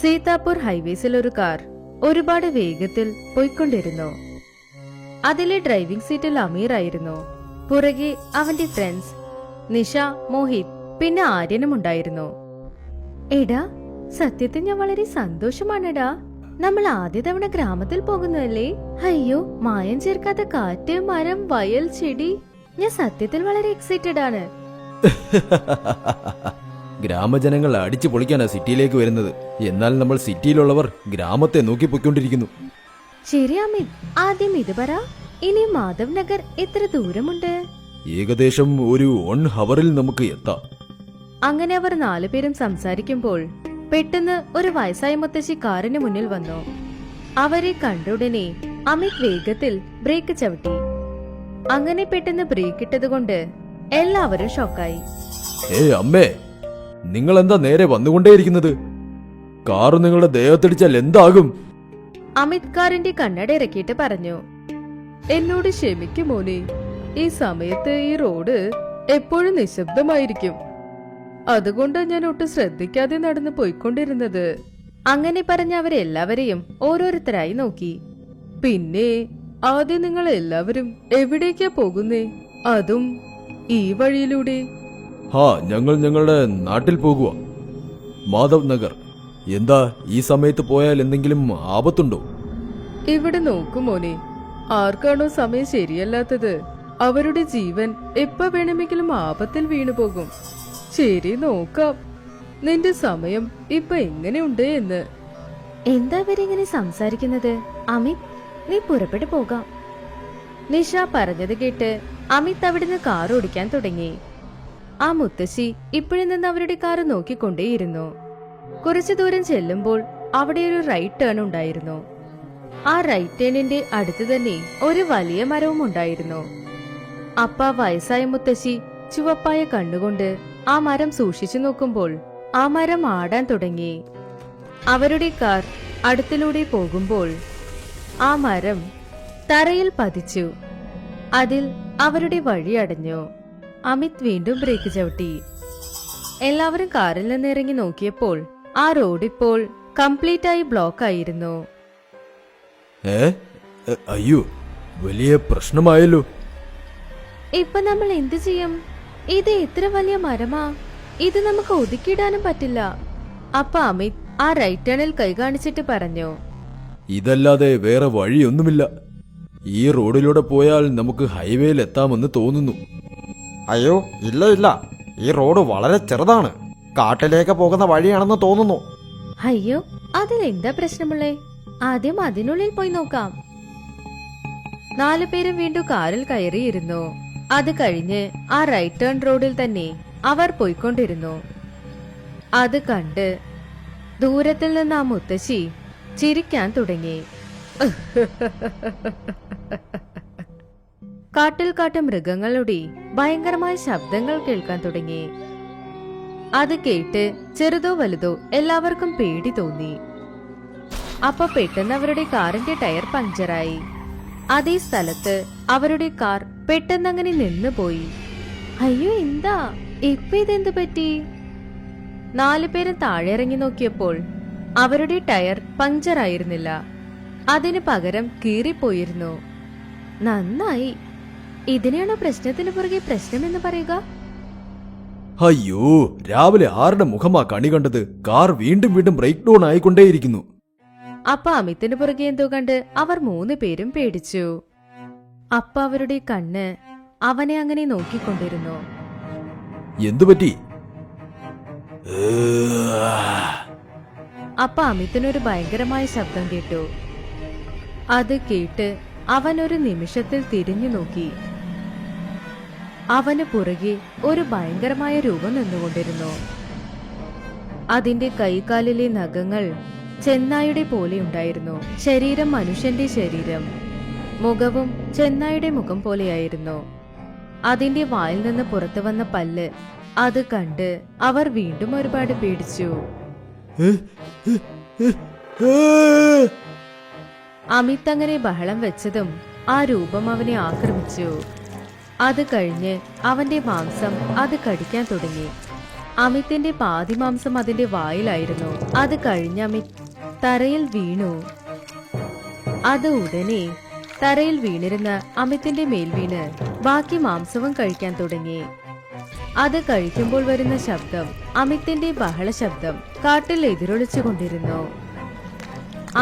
സീതാപൂർ ഹൈവേസിൽ ഒരു കാർ ഒരുപാട് വേഗത്തിൽ പോയിക്കൊണ്ടിരുന്നു. അതിലെ ഡ്രൈവിംഗ് സീറ്റിൽ അമീർ ആയിരുന്നു. പുറകെ അവന്റെ ഫ്രണ്ട്സ് നിഷ, മോഹിത്, പിന്നെ ആര്യനും ഉണ്ടായിരുന്നു. എടാ, സത്യത്തിൽ ഞാൻ വളരെ സന്തോഷമാണെടാ. നമ്മൾ ആദ്യ തവണ ഗ്രാമത്തിൽ പോകുന്നതല്ലേ? അയ്യോ, മായം ചേർക്കാത്ത കാറ്റ്, മരം, വയൽ, ചെടി. ഞാൻ സത്യത്തിൽ വളരെ എക്സൈറ്റഡ് ആണ്. ഗ്രാമജനങ്ങൾ അടിച്ചു പൊളിക്കാനാ സിറ്റിയിലേക്ക് വരുന്നത്. എന്നാൽ നമ്മൾ സിറ്റിയിലുള്ളവർ ഗ്രാമത്തെ നോക്കി പൊയ്ക്കൊണ്ടിരിക്കുന്നു. ശരി അമിത്, ആദ്യം ഇത് പറ, ഇനി മാധവ് നഗർ എത്ര ദൂരമുണ്ട്? ഏകദേശം ഒരു 1 ഹവറിൽ നമുക്ക് എത്താം. അങ്ങനെ അവർ 4 പേരും സംസാരിക്കുമ്പോൾ പെട്ടെന്ന് ഒരു വയസ്സായ മുത്തശ്ശി കാറിന് മുന്നിൽ വന്നു. അവരെ കണ്ടുടനെ അമിത് വേഗത്തിൽ ബ്രേക്ക് ചവിട്ടി. അങ്ങനെ പെട്ടെന്ന് ബ്രേക്ക് ഇട്ടതുകൊണ്ട് എല്ലാവരും ഷോക്കായി. അമ്മേ, നിങ്ങൾ എന്താ നേരെ വന്നുകൊണ്ടേയിരിക്കുന്നത്? കാറ് നിങ്ങളുടെ ദേഹത്തിടിച്ചാൽ എന്താകും? അമിത് കാറിന്റെ കണ്ണട ഇറക്കിയിട്ട് പറഞ്ഞു. എന്നോട് ക്ഷമിക്കും മോനെ, ഈ സമയത്ത് ഈ റോഡ് എപ്പോഴും നിശബ്ദമായിരിക്കും. അതുകൊണ്ടാണ് ഞാൻ ഒട്ടും ശ്രദ്ധിക്കാതെ നടന്നു പോയിക്കൊണ്ടിരുന്നത്. അങ്ങനെ പറഞ്ഞ അവരെല്ലാവരെയും ഓരോരുത്തരായി നോക്കി. പിന്നെ ആദ്യം നിങ്ങൾ എല്ലാവരും എവിടേക്കാ പോകുന്നേ? അതും ഈ വഴിയിലൂടെ? ഞങ്ങൾ ഞങ്ങളുടെ നാട്ടിൽ പോകുക, മാധവ് നഗർ. എന്താ, ഈ സമയത്ത് പോയാൽ എന്തെങ്കിലും ആപത്തുണ്ടോ? ഇവിടെ നോക്കൂ മോനെ, ആർക്കാണോ സമയം ശരിയല്ലാത്തത് അവരുടെ ജീവൻ എപ്പോ വേണമെങ്കിലും ആപത്തിൽ വീണുപോകും. ശരി, നോക്കാം നിന്റെ സമയം ഇപ്പൊ എങ്ങനെയുണ്ട് എന്ന്. എന്താ ഇവരിങ്ങനെ സംസാരിക്കുന്നത്? അമിത്, നീ പുറപ്പെട്ടു പോകാം. നിഷ പറഞ്ഞത് കേട്ട് അമിത് അവിടുന്ന് കാർ ഓടിക്കാൻ തുടങ്ങി. ആ മുത്തശ്ശി ഇപ്പോഴും നിന്ന് അവരുടെ കാർ നോക്കിക്കൊണ്ടേയിരുന്നു. കുറച്ചു ദൂരം ചെല്ലുമ്പോൾ അവിടെ ഒരു റൈറ്റ് ടേൺ ഉണ്ടായിരുന്നു. ആ റൈറ്റ് ടേണിന്റെ അടുത്ത് തന്നെ ഒരു വലിയ മരവും ഉണ്ടായിരുന്നു. അപ്പ വയസ്സായ മുത്തശ്ശി ചുവപ്പായ കണ്ണുകൊണ്ട് ആ മരം സൂക്ഷിച്ചു നോക്കുമ്പോൾ ആ മരം ആടാൻ തുടങ്ങി. അവരുടെ കാർ അടുത്തിലൂടെ പോകുമ്പോൾ ആ മരം തറയിൽ പതിച്ചു. അതിൽ അവരുടെ വഴി അടഞ്ഞു. അമിത് വീണ്ടും ബ്രേക്ക് ചവിട്ടി. എല്ലാവരും കാറിൽ നിന്ന് ഇറങ്ങി നോക്കിയപ്പോൾ ആ റോഡ് ഇപ്പോൾ കംപ്ലീറ്റ് ആയി ബ്ലോക്ക് ആയിരുന്നു. അയ്യോ, വലിയ പ്രശ്നമായല്ലോ. ഇപ്പൊ നമ്മൾ എന്ത് ചെയ്യും? ഇത് എത്ര വലിയ മരമാ, ഇത് നമുക്ക് ഒതുക്കിയിടാനും പറ്റില്ല. അപ്പൊ അമിത് ആ റൈറ്റ് ടേണിൽ കൈ കാണിച്ചിട്ട് പറഞ്ഞു, ഇതല്ലാതെ വേറെ വഴിയൊന്നുമില്ല. ഈ റോഡിലൂടെ പോയാൽ നമുക്ക് ഹൈവേയിൽ എത്താമെന്ന് തോന്നുന്നു. അയ്യോ, ഇല്ല ഇല്ല, ഈ റോഡ് വളരെ ചെറുതാണ്. കാട്ടിലേക്ക് പോകുന്ന വഴിയാണെന്ന് തോന്നുന്നു. അയ്യോ, അതിലെന്താ പ്രശ്നമുള്ളേ? ആദ്യം അതിനുള്ളിൽ പോയി നോക്കാം. 4 പേരും വീണ്ടും കാറിൽ കയറിയിരുന്നു. അത് കഴിഞ്ഞ് ആ റൈറ്റ് ടേൺ റോഡിൽ തന്നെ അവർ പോയിക്കൊണ്ടിരുന്നു. അത് കണ്ട് ദൂരത്തിൽ നിന്ന് ആ മുത്തശ്ശി ചിരിക്കാൻ തുടങ്ങി. കാട്ടിൽ മൃഗങ്ങളുടെ ഭയങ്കരമായ ശബ്ദങ്ങൾ കേൾക്കാൻ തുടങ്ങി. അത് കേട്ട് ചെറുതോ വലുതോ എല്ലാവർക്കും പേടി തോന്നി. അപ്പൊ പെട്ടെന്ന് അവരുടെ കാറിന്റെ ടയർ പഞ്ചറായി. അതേ സ്ഥലത്ത് അവരുടെ കാർ പെട്ടെന്നങ്ങനെ നിന്നുപോയി. അയ്യോ, എന്താ ഇപ്പൊ ഇതെന്ത് പറ്റി? 4 പേരും താഴെ ഇറങ്ങി നോക്കിയപ്പോൾ അവരുടെ ടയർ പഞ്ചറായിരുന്നില്ല, അതിന് പകരം കീറിപ്പോയിരുന്നു. നന്നായി. ഇതിനെയാണോ പ്രശ്നത്തിന് പുറകെ പ്രശ്നമെന്ന് പറയുക? അയ്യോ, രാവിലെ ആരുടെ മുഖമാ കണി കണ്ടത്? കാർ വീണ്ടും വീണ്ടും ബ്രേക്ക് ഡൗൺ ആയിക്കൊണ്ടേയിരിക്കുന്നു. അപ്പ അമിത്തിന് പുറകെ എന്തോ കണ്ട് അവർ 3 പേരും പേടിച്ചു. അപ്പ അവരുടെ കണ്ണ് അവനെ അങ്ങനെ നോക്കിക്കൊണ്ടിരുന്നു. എന്തുപറ്റി? അപ്പ അമിത്തിനൊരു ഭയങ്കരമായ ശബ്ദം കേട്ടു. അത് കേട്ട് അവൻ ഒരു നിമിഷത്തിൽ തിരിഞ്ഞു നോക്കി. അവന് പുറകെ ഒരു ഭയങ്കരമായ രൂപം നിന്നുകൊണ്ടിരുന്നു. അതിന്റെ കൈകാലിലെ നഖങ്ങൾ ചെന്നായുടെ പോലെ ഉണ്ടായിരുന്നു. ശരീരം മനുഷ്യന്റെ ശരീരം, മുഖവും ചെന്നായുടെ മുഖം പോലെയായിരുന്നു. അതിന്റെ വായിൽ നിന്ന് പുറത്തു വന്ന പല്ല് അത് കണ്ട് അവർ വീണ്ടും ഒരുപാട് പേടിച്ചു. അമിത് അങ്ങനെ ബഹളം വെച്ചതും ആ രൂപം അവനെ ആക്രമിച്ചു. അത് കഴിഞ്ഞ് അവന്റെ മാംസം അത് കടിക്കാൻ തുടങ്ങി. അമിത്തിന്റെ പാതി മാംസം അതിന്റെ വായിലായിരുന്നു. അത് കഴിഞ്ഞ് അമിത് തറയിൽ വീണു. അത് ഉടനെ തറയിൽ വീണിരുന്ന അമിത്തിന്റെ മേൽ വീണ് ബാക്കി മാംസവും കഴിക്കാൻ തുടങ്ങി. അത് കഴിക്കുമ്പോൾ വരുന്ന ശബ്ദം അമിത്തിന്റെ ബഹള ശബ്ദം കാട്ടിൽ എതിരൊളിച്ചു കൊണ്ടിരുന്നു.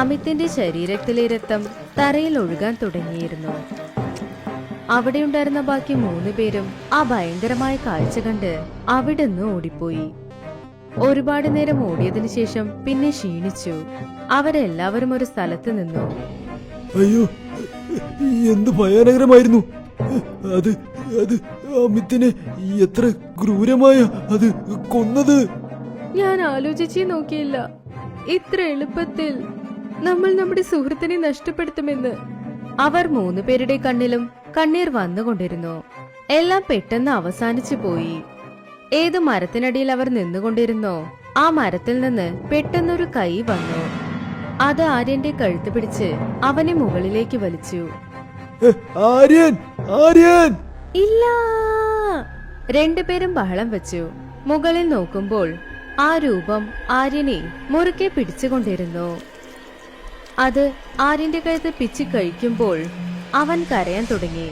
അമിത്തിന്റെ ശരീരത്തിലെ രക്തം തറയിൽ ഒഴുകാൻ തുടങ്ങിയിരുന്നു. അവിടെയുണ്ടായിരുന്ന ബാക്കി 3 പേരും ആ ഭയങ്കരമായ കാഴ്ച കണ്ട് അവിടുന്ന് ഓടിപ്പോയി. ഒരുപാട് നേരം ഓടിയതിനു ശേഷം പിന്നെ ക്ഷീണിച്ചു. അവരെല്ലാവരും ഒരു സ്ഥലത്ത് നിന്നു. അയ്യോ, എന്ത് ഭയാനകരമായിരുന്നു അത്. അത് അമിത്തിനെ എത്ര ക്രൂരമായ അത് കൊന്നത്. ഞാൻ ആലോചിച്ചേ നോക്കിയില്ല ഇത്ര എളുപ്പത്തിൽ നമ്മൾ നമ്മുടെ സുഹൃത്തിനെ നഷ്ടപ്പെടുത്തുമെന്ന്. അവർ 3 പേരുടെ കണ്ണിലും കണ്ണീർ വന്നുകൊണ്ടിരുന്നു. എല്ലാം പെട്ടെന്ന് അവസാനിച്ചു പോയി. ഏത് മരത്തിനടിയിൽ അവർ നിന്നുകൊണ്ടിരുന്നോ ആ മരത്തിൽ നിന്ന് പെട്ടെന്നൊരു കൈ വന്നു. അത് ആര്യന്റെ കഴുത്ത് പിടിച്ച് അവനെ മുകളിലേക്ക് വലിച്ചു. ആര്യൻ, ആര്യൻ! ഇല്ല! 2 പേരും ബഹളം വെച്ചു. മുകളിൽ നോക്കുമ്പോൾ ആ രൂപം ആര്യനെ മുറുക്കെ പിടിച്ചുകൊണ്ടിരുന്നു. അത് ആര്യന്റെ കഴുത്ത് പിച്ചി കഴിക്കുമ്പോൾ അവൻ കരയാൻ തുടങ്ങി.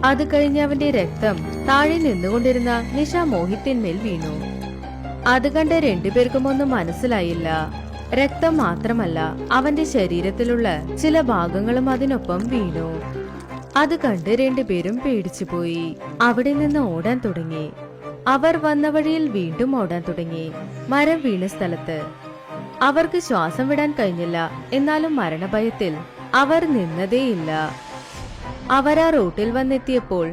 അത് കഴിഞ്ഞ് അവന്റെ രക്തം താഴെ നിന്നുകൊണ്ടിരുന്ന നിഷ മോഹിത്തിന്മേൽ വീണു. അത് കണ്ട് 2 പേർക്കും ഒന്നും മനസ്സിലായില്ല. രക്തം മാത്രമല്ല, അവന്റെ ശരീരത്തിലുള്ള ചില ഭാഗങ്ങളും അതിനൊപ്പം വീണു. അത് കണ്ട് 2 പേരും പേടിച്ചുപോയി. അവിടെ നിന്ന് ഓടാൻ തുടങ്ങി. അവർ വന്ന വഴിയിൽ വീണ്ടും ഓടാൻ തുടങ്ങി. മരം വീണ സ്ഥലത്ത് അവർക്ക് ശ്വാസം വിടാൻ കഴിഞ്ഞില്ല. എന്നാലും മരണഭയത്തിൽ അവർ നിന്നതേയില്ല. അവർ ആ റോട്ടിൽ വന്നെത്തിയപ്പോൾ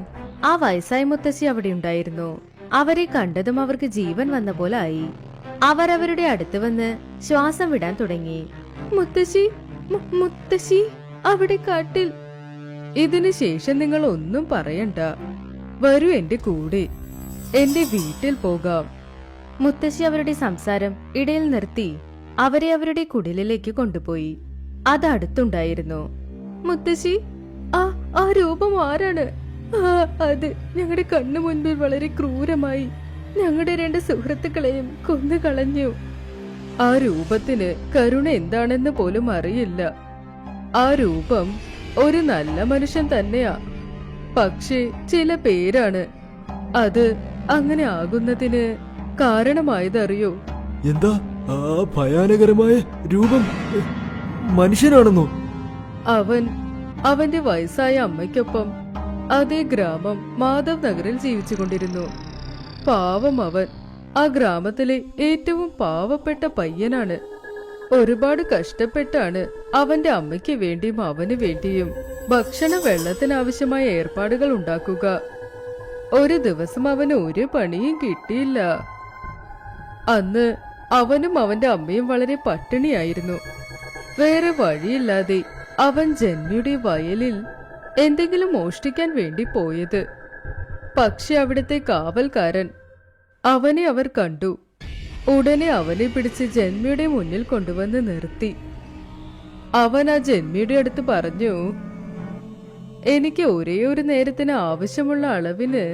ആ വയസ്സായ മുത്തശ്ശി അവിടെ ഉണ്ടായിരുന്നു. അവരെ കണ്ടതും അവർക്ക് ജീവൻ വന്ന പോലെ ആയി. അവർ അവരുടെ അടുത്ത് വന്ന് ശ്വാസം വിടാൻ തുടങ്ങി. മുത്തശ്ശി, മുത്തശ്ശി അവിടെ കാട്ടിൽ. ഇതിനു ശേഷം നിങ്ങൾ ഒന്നും പറയണ്ട. വരൂ എന്റെ കൂടെ, എന്റെ വീട്ടിൽ പോകാം. മുത്തശ്ശി അവരുടെ സംസാരം ഇടയിൽ നിർത്തി അവരെ അവരുടെ കുടിലിലേക്ക് കൊണ്ടുപോയി. അത് അടുത്തുണ്ടായിരുന്നു. മുത്തശ്ശി, ആ രൂപം ആരാണ്? അത് ഞങ്ങളുടെ കണ്ണു മുൻപിൽ വളരെ ക്രൂരമായി ഞങ്ങളുടെ 2 സുഹൃത്തുക്കളെയും കൊന്നു കളഞ്ഞു. ആ രൂപത്തിന് കരുണ എന്താണെന്ന് പോലും അറിയില്ല. ആ രൂപം ഒരു നല്ല മനുഷ്യൻ തന്നെയാ. പക്ഷേ ചില പേരാണ് അത് അങ്ങനെ ആകുന്നതിന് കാരണമായതറിയോ? എന്താ ആ ഭയാനകരമായ രൂപം മനുഷ്യനാണെന്നോ? അവന്റെ വയസ്സായ അമ്മയ്ക്കൊപ്പം അതേ ഗ്രാമം മാധവ് നഗറിൽ ജീവിച്ചുകൊണ്ടിരുന്നു. പാവം അവൻ ആ ഗ്രാമത്തിലെ ഏറ്റവും പാവപ്പെട്ട പയ്യനാണ്. ഒരുപാട് കഷ്ടപ്പെട്ടാണ് അവന്റെ അമ്മയ്ക്ക് വേണ്ടിയും അവന് വേണ്ടിയും ഭക്ഷണ വെള്ളത്തിനാവശ്യമായ ഏർപ്പാടുകൾ ഉണ്ടാക്കുക. ഒരു ദിവസം അവന് ഒരു പണിയും കിട്ടിയില്ല. അന്ന് അവനും അവന്റെ അമ്മയും വളരെ പട്ടിണിയായിരുന്നു. വേറെ വഴിയില്ലാതെ അവൻ ജന്മിയുടെ വയലിൽ എന്തെങ്കിലും മോഷ്ടിക്കാൻ വേണ്ടി പോയത്. പക്ഷെ അവിടുത്തെ കാവൽക്കാരൻ അവനെ അവർ കണ്ടു. ഉടനെ അവനെ പിടിച്ച് ജന്മിയുടെ മുന്നിൽ കൊണ്ടുവന്ന് നിർത്തി. അവൻ ആ ജന്മിയുടെ അടുത്ത് പറഞ്ഞു, എനിക്ക് ഒരേ ഒരു നേരത്തിന് ആവശ്യമുള്ള അളവിന്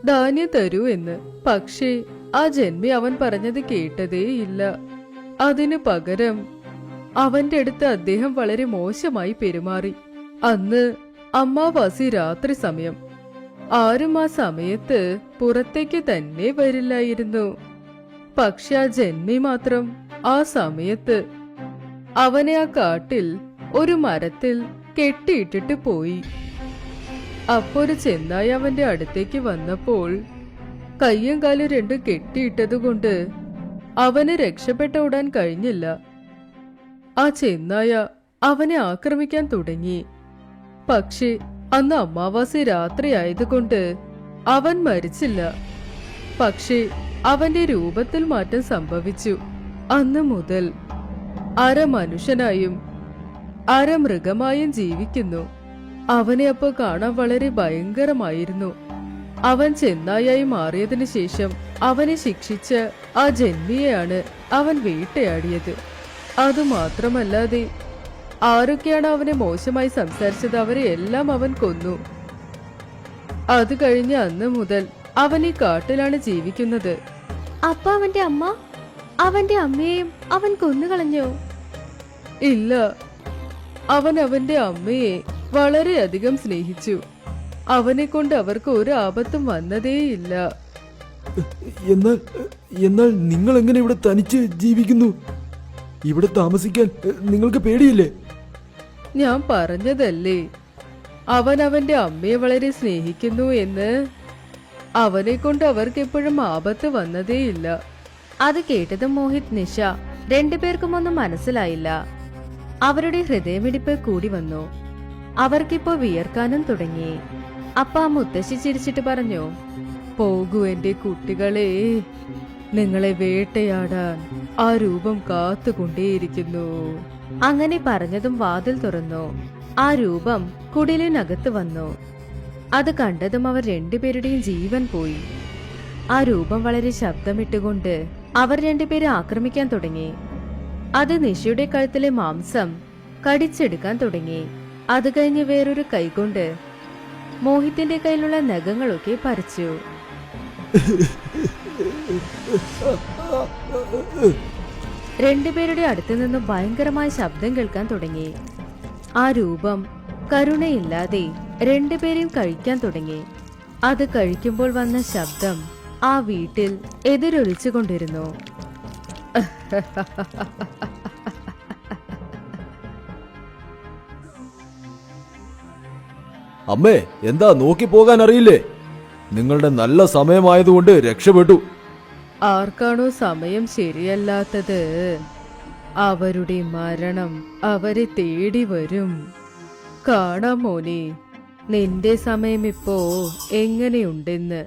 ധാന്യം തരൂ എന്ന്. പക്ഷേ ആ ജന്മി അവൻ പറഞ്ഞത് കേട്ടതേയില്ല. അതിനു പകരം അവന്റെ അടുത്ത് അദ്ദേഹം വളരെ മോശമായി പെരുമാറി. അന്ന് അമാവാസി രാത്രി സമയം. ആരും ആ സമയത്ത് പുറത്തേക്ക് തന്നെ വരില്ലായിരുന്നു. പക്ഷെ ആ ജന്മി മാത്രം ആ സമയത്ത് അവനെ ആ കാട്ടിൽ ഒരു മരത്തിൽ കെട്ടിയിട്ടിട്ട് പോയി. അപ്പൊരു ചെന്നായി അവന്റെ അടുത്തേക്ക് വന്നപ്പോൾ കയ്യും കാലും 2 കെട്ടിയിട്ടതുകൊണ്ട് അവന് രക്ഷപ്പെട്ട് ഓടാൻ കഴിഞ്ഞില്ല. ആ ചെന്നായ അവനെ ആക്രമിക്കാൻ തുടങ്ങി. പക്ഷേ അന്ന് അമാവാസി രാത്രി ആയതുകൊണ്ട് അവൻ മരിച്ചില്ല. പക്ഷേ അവന്റെ രൂപത്തിൽ മാറ്റം സംഭവിച്ചു. അന്ന് മുതൽ അര മനുഷ്യനായും അര മൃഗമായും ജീവിക്കുന്നു. അവനെ അപ്പോ കാണാൻ വളരെ ഭയങ്കരമായിരുന്നു. അവൻ ചെന്നായായി മാറിയതിനു ശേഷം അവനെ ശിക്ഷിച്ച ആ ജന്മിയെയാണ് അവൻ വേട്ടയാടിയത്. അതുമാത്രമല്ലാതെ ആരൊക്കെയാണ് അവനെ മോശമായി സംസാരിച്ചത് അവരെ എല്ലാം അവൻ കൊന്നു. അത് കഴിഞ്ഞ് അന്ന് മുതൽ അവൻ ഈ കാട്ടിലാണ് ജീവിക്കുന്നത്. അപ്പൊ അവന്റെ അമ്മ, അവന്റെ അമ്മയെയും അവൻ കൊന്നുകളഞ്ഞോ? ഇല്ല, അവൻ അവന്റെ അമ്മയെ വളരെയധികം സ്നേഹിച്ചു. അവനെ കൊണ്ട് അവർക്ക് ഒരു ആപത്തും വന്നതേയില്ല. എന്നാൽ എന്നാൽ നിങ്ങൾ എങ്ങനെ ഇവിടെ തനിച്ച് ജീവിക്കുന്നു? ഇവിടെ താമസിക്കാൻ നിങ്ങൾക്ക് പേടിയില്ലേ? ഞാൻ പറഞ്ഞതല്ലേ, അവൻ അവന്റെ അമ്മയെ വളരെ സ്നേഹിക്കുന്നു എന്ന്. അവനെ കൊണ്ട് അവർക്ക് എപ്പോഴും ആപത്ത് വന്നതേയില്ല. അത് കേട്ടതും മോഹിത്, നിഷ രണ്ടുപേർക്കും ഒന്നും മനസ്സിലായില്ല. അവരുടെ ഹൃദയമിടിപ്പ് കൂടി വന്നു. അവർക്കിപ്പോ വിയർക്കാനും തുടങ്ങി. അപ്പ ആ മുത്തശ്ശി ചിരിച്ചിട്ട് പറഞ്ഞു, പോകൂ എന്റെ കുട്ടികളെ, നിങ്ങളെ വേട്ടയാടാൻ ആ രൂപം കാത്തുകൊണ്ടേയിരിക്കുന്നു. അങ്ങനെ പറഞ്ഞതും വാതിൽ തുറന്നു. ആ രൂപം കുടിലിനകത്ത് വന്നു. അത് കണ്ടതും അവർ രണ്ടുപേരുടെയും ജീവൻ പോയി. ആ രൂപം വളരെ ശബ്ദമിട്ടുകൊണ്ട് അവർ രണ്ടുപേരെ ആക്രമിക്കാൻ തുടങ്ങി. അത് നിഷയുടെ കഴുത്തിലെ മാംസം കടിച്ചെടുക്കാൻ തുടങ്ങി. അത് കഴിഞ്ഞ് വേറൊരു കൈകൊണ്ട് മോഹിത്തിന്റെ കയ്യിലുള്ള നഖങ്ങളൊക്കെ പറിച്ചു. രണ്ടുപേരുടെ അടുത്തു നിന്ന് ഭയങ്കരമായ ശബ്ദം കേൾക്കാൻ തുടങ്ങി. ആ രൂപം കരുണയില്ലാതെ രണ്ടുപേരെയും കഴിക്കാൻ തുടങ്ങി. അത് കഴിക്കുമ്പോൾ വന്ന ശബ്ദം ആ വീട്ടിൽ എതിരൊലിച്ചുകൊണ്ടിരുന്നു. അമ്മേ, എന്താ നോക്കി പോകാൻ അറിയില്ലേ? നിങ്ങളുടെ നല്ല സമയമായതുകൊണ്ട് രക്ഷപ്പെട്ടു. ആർക്കാണോ സമയം ശരിയല്ലാത്തത്, അവരുടെ മരണം അവരെ തേടി വരും. കാണാം മോനെ, നിന്റെ സമയം ഇപ്പോ എങ്ങനെയുണ്ടെന്ന്.